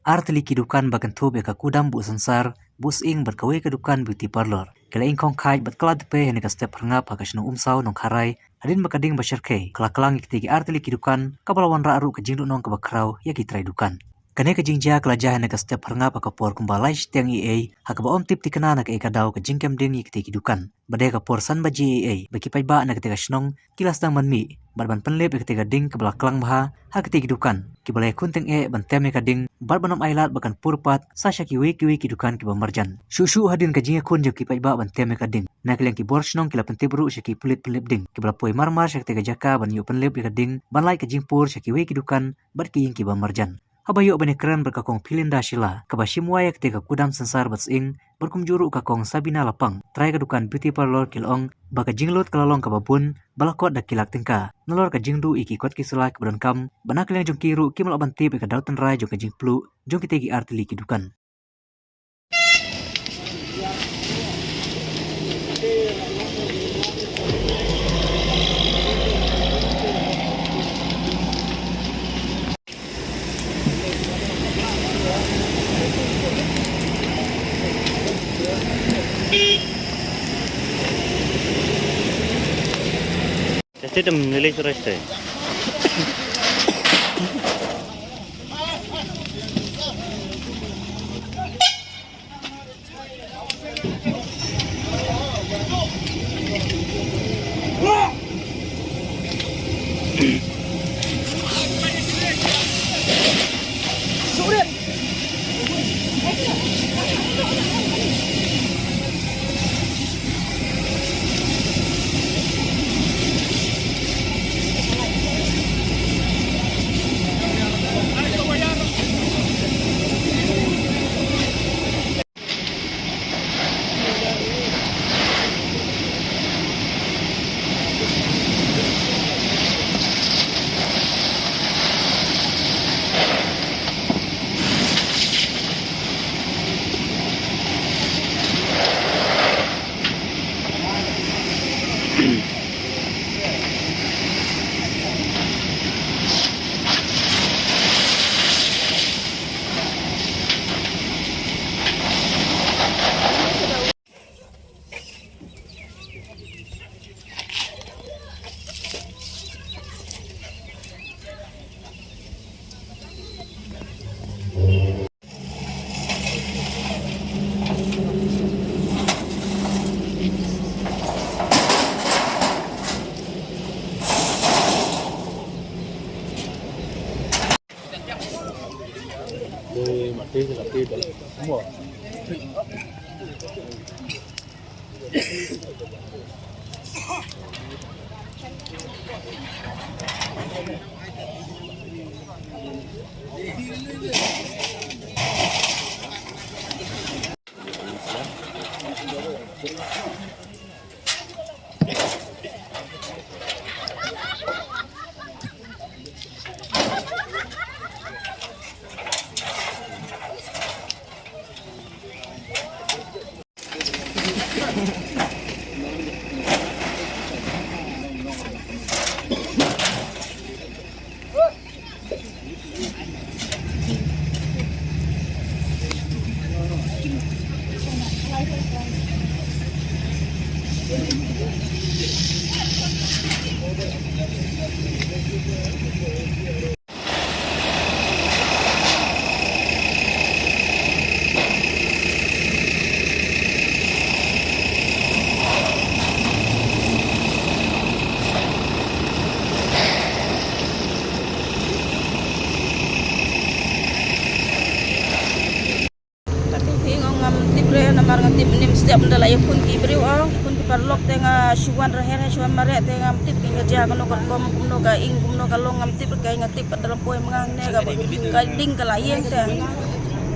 Artli kidukan bagan tu beka kudam bu sensar bus ing berkawe kedukan beauty parlor. Kala ing kong kai bat kala tepe hene ka step hangap hakas no umsau nong karai adin bakading basharke kala kelang ikitigi artli kidukan kabalawan ra'ru ke jingdu nong kebakrau ya kitrai dukan. Kane ka jingja kala jahan ka step hangap hakapor kumbalai shteng EA hakaba om tip tikana na ka ikadaw ka jingkem ding ikitigi dukan. Badai ka por san ba GAA baki pai ba na ketika shnong kilas dang manmi barban penlep ketika ding kebala kelang baha hakitigi dukan. Kibalai kunteng ban teme ka ding barbanam ailat bakan purpat sasha kiwe kidukan kiba marjan. Shushu hadin ka jinga kun jaki pai ba ban teme ka ding. Na kilang ki bor shnong kila pentibru shaki pelit ding. Kibala poi marmar shak tega jaka ban yu penlep ka ding ban lai ka jingpur shaki we kidukan bar ki kiba marjan. Habayo bani keren berkakong pilinda shila kabashimwaya ketika kudam sensar bats ing berkumjuru kakong Sabina lapang try kedukan beauty parlor kilong baka jinglot kalalong kababun balakot dak kilak tingka nalor ka jingdu iki kot kisela kebedankam banak yang jong kiru kimal abanti beka dautan rai jong ka jingplu jong kitegi artili kidukan. Este nilai surat saya. Mati semua. Setiap benda layak pun kibri pun kiparlok tengah syuan raher syuan maret tengah tip kerja kono kom kuno ka ing kuno kalong ngam tip kai ngatip dalam poe mengang ne ka ding ka layeng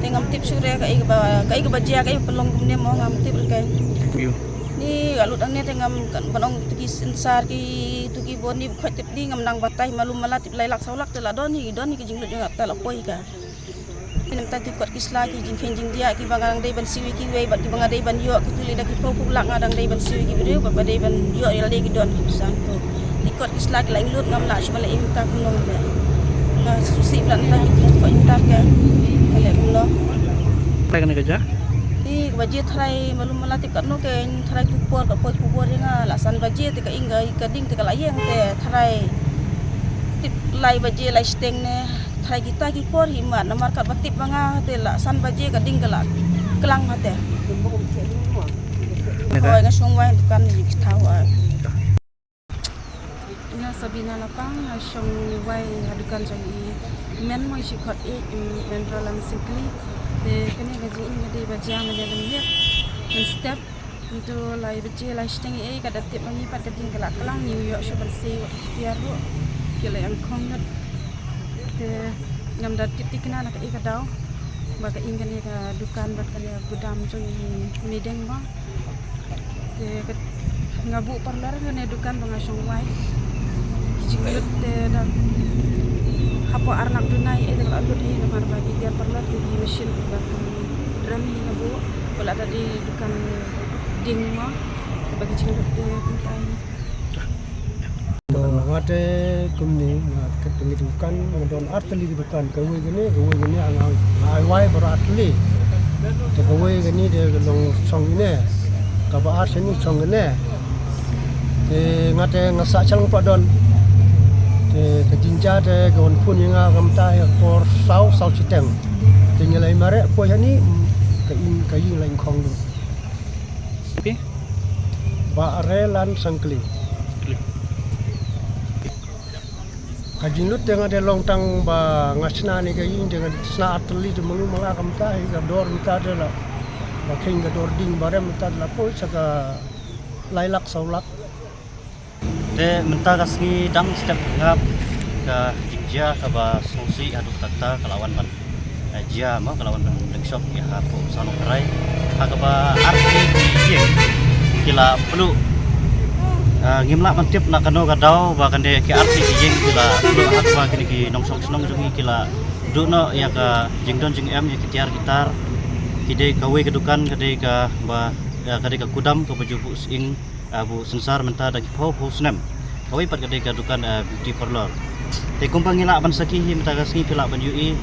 tengah tip sure kai ka baja kai pelong kumne mo ngam tip kai ni alut angnya tengah banong tuki sensar ki tuki boni khoi tip ni ngam nang batai malum malatip lai lak saulak tela doni ki jinglut ngap tala poe ka Nam tadi kuat kisla ki jing dia ki bangang dai ban siwi ki we bat ki bangang dai ban yo ki tuli dak ki pau lak ngadang dai ban siwi ki beriu bat dai ban yo ya le ki don ki pesan to. Di kuat kisla ki lain lut ngam la shmala im ta kunong le. susi bulan lagi kau intar ke elek gula Kena kerja? i baje tharai malum malati katno ke tharai kupor ka poi kubor nga lasan baje te ka inga ka ding te ka layeng te tharai tip lai baje lai steng ne tharai kita ki por hima namar ka batip banga te la san baje ka ding ka la kelang hate oh nga songwai dukan ni thau nga Sabina lapang songwai dukan jang i men moi shikot e men ralam simply kene gaji inga de baja mane benget men step untuk lai baje lai steng e kada tip mangi pat kading kala kelang New York shoban se tiar ro kila yang kongat te ngam dat tip tikna nak e kadau baga inga ne ka dukan bat kala gudam jong mideng ba te ngabu parlar ngane dukan bangasong wai jingut te dan apa arnak dunai itu kalau ada di nomor bagi dia perlu di mesin bahkan drum ngabu kalau ada di dukan ding mah bagi jingut te kuntai ngate kumni ketemu dukan ngodon arteli di dukan gawe gini ang ai beratli te gawe gini de long song ini ka ba seni song ini te ngate ngasa chalang padon te jinja te gon pun nga gamta por sau chiteng te ngelai mare po yani ka ing lain khong du Oke. ba relan sangkli kajinut dengan ada longtang ba ngasna ni kayin dengan sna atli tu mengu mala gamta ga dor mita de la ba king ga dor ding bare mita la po saka lailak saulak Te mentah kasih dang step ngap ke jia ke ba solusi aduk tata kelawan ban jia mah kelawan ban workshop ya hapo sanu kerai ke ba arti di kila perlu ngimla mantip nak kano kadau ba kande ke arti jing kila perlu hak ba kini ki nongsong senong jungi kila dukno ya ka jingdon jing em ya kitiar gitar kide kawe kedukan kade ka ba kade ka kudam ke baju ing Abu Sensar mentah dagi pau snam kawai pat kadai kadukan beauty parlor te kumpang ngila ban sakihi mentah kasni pila ban UI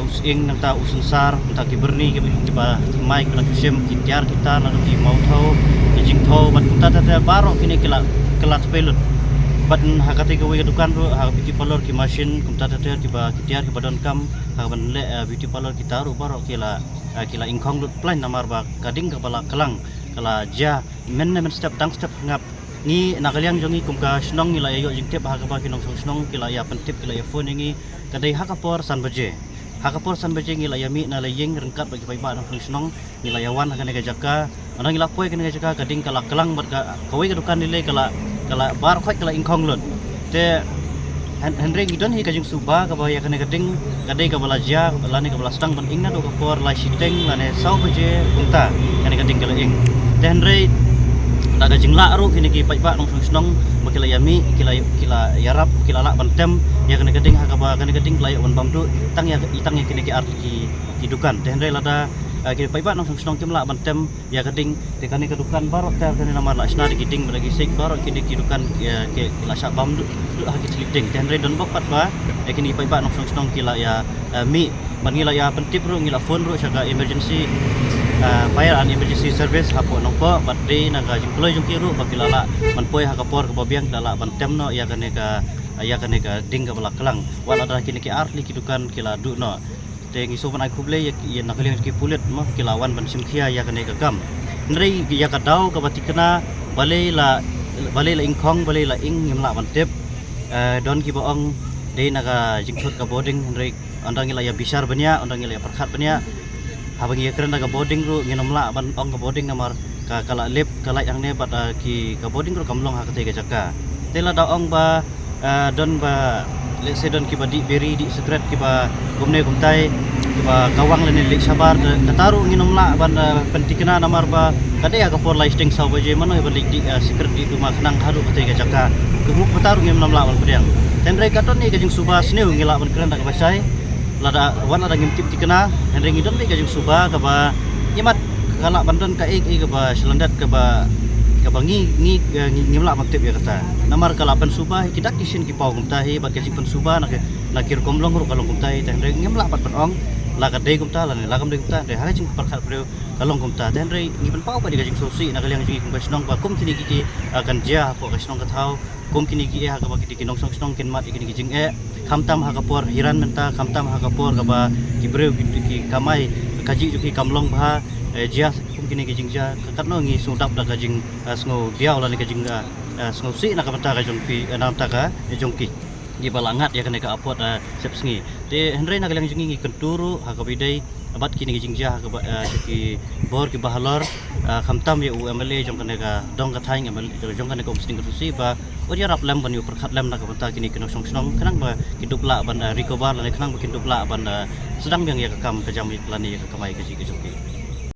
using nanta usensar mentah kiberni ke ba mai kena kusim kitiar kita lalu ki mau tau ki jing tau bat kunta tata baro kini kelat pelun bat hakati kawai kadukan ru ha beauty parlor ki machine kunta tata ki ba kitiar ki badan kam ha ban le beauty parlor kita ru baro kila ingkong lut plan namar ba kading kepala kelang kala ja men step dang step ngap ni nakaliang jongi kumka snong nila ayo jing tip ha ka ba kinong snong kila ya pentip kila ya phone ngi kadai hakapor san baje ngila ya mi na layeng rengkat bagi pai ba nang snong ngila ya wan ka nega jaka anang ngila poi ka nega jaka kading kala kelang bar ka kawai ka dukan nile kala bar khoi kala ingkong lon te Henry ngidon hi kajing suba ka ba ya ka nega ding kadai ka bala ja lani ka bala stang ban ingna do ka por lai siteng lane sau baje kunta ka nega ding kala ing Henry daga jingla aru kini ki paiba nong snong makila yami kila yarap kila la bantem ya kena geding hakaba kena geding layak wan bamdu tang ya kini ki arti ki dukan Henry lada kini paiba nong snong kimla bantem ya geding tekani kedukan barok ter kini nama la sna di geding lagi sik barok kini ki dukan ya ke la syak bamdu haki celiding Henry don bopat ba kini paiba nong snong kila ya mi bangila ya pentip ru ngila phone ru saka emergency fire and emergency service hapo nopo batri naga jingklo jungkiru bakilala manpoi hakapor ke babiang dala bantemno ya kane ka ding ka bala kelang wala ada kini ki arli kidukan kila dukno te ngiso ban aku ble ya nakaliang ki pulit mah kilawan ban simkhia ya kane ka gam ndrei ya ka dau ka batikna balai la ingkong balai la ing ngimla bantep don ki boong de naga jingkot ka boarding ndrei andang ila ya bisar banya andang ila ya perkhat banya habang ya kerana ka boarding ru nginomla ban ong ka boarding namar ka kala lip kala yang ne bat ki ka boarding ru kamlong ha ka jaka tela da ong ba don ba let's say don ki ba di beri di secret ki ba gumne gumtai ki ba kawang le lik sabar kataru nginomla ban pentikna namar ba kade ya ka por listing saw baje mano ba lik di secret di rumah kenang haru ka jaka kumuk kataru nginomla ban pedang tenre katon ni kajing subas ni ngila ban kerana ka basai lada wan ada ngintip tikena Henry ngidon ni kajing suba ka ba imat kala bandon ka ik ka ba selendat ka ba kabangi ngimla maktib ya kata namar kalapan subah kita kisin ki pau kumtahi bat kasi pen subah nak kir komlong ru kalong kumtahi teh ngimla bat penong la kadai kumta la lagam dei kumta de hari jing perkhat beliau kalong kumta teh ngipen pau pa di gajing sosi nak liang jing kum kasnong ba kum kini ki akan dia po kasnong kathau kum kini ki ha ka ba ki kinong song kin mat kini jing khamtam ha kapor hiran menta khamtam ha kapor ka ba ki breu ki kamai kaji juki kamlong ba jia kum kini ki jing ja katno ngi sudap da gajing sngo diaw la ni gajing sngo si nak menta ka jong pi nam ta ka jong ki di balangat ya kena ka apot sep sngi te henry nak liang jing ngi kenturu ha ka bidai abat kini gijing ja ka ki bor ki bahalor khamtam ye UMLA jong kena ka dong ka thaing MLA jong kena ka umsting kursi ba odia rap lem ban yu perkhat lem nak banta kini kena song kenang ba hidup la ban recover la kenang ba hidup la ban sedang yang ya kam kejam lani ka kamai ka ji